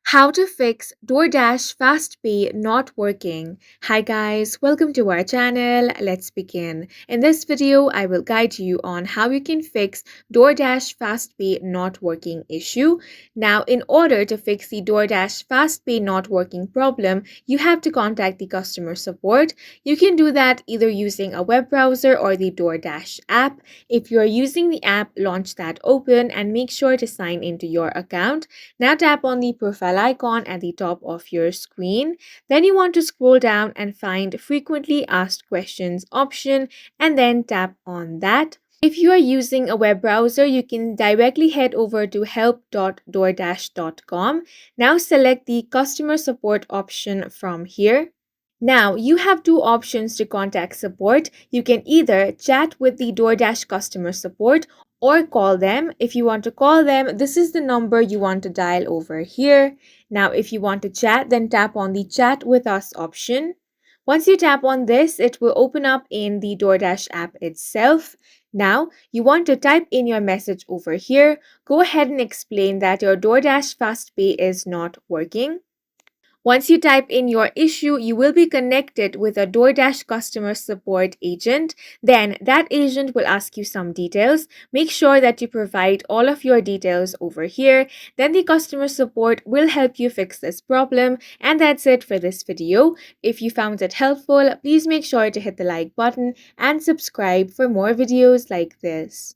How to fix DoorDash Fast Pay not working. Hi guys, welcome to our channel. Let's begin. In this video, I will guide you on how you can fix DoorDash Fast Pay not working issue. Now, in order to fix the DoorDash Fast Pay not working problem, you have to contact the customer support. You can do that either using a web browser or the DoorDash app. If you are using the app, launch that open and make sure to sign into your account. Now tap on the profile icon at the top of your screen. Then you want to scroll down and find frequently asked questions option and then tap on that. If you are using a web browser, you can directly head over to help.doordash.com. Now select the customer support option from here. Now, you have two options to contact support. You can either chat with the DoorDash customer support or call them. If you want to call them, this is the number you want to dial over here. Now, if you want to chat, then tap on the chat with us option. Once you tap on this, it will open up in the DoorDash app itself. Now, you want to type in your message over here. Go ahead and explain that your DoorDash Fast Pay is not working. Once you type in your issue, you will be connected with a DoorDash customer support agent. Then that agent will ask you some details. Make sure that you provide all of your details over here. Then the customer support will help you fix this problem. And that's it for this video. If you found it helpful, please make sure to hit the like button and subscribe for more videos like this.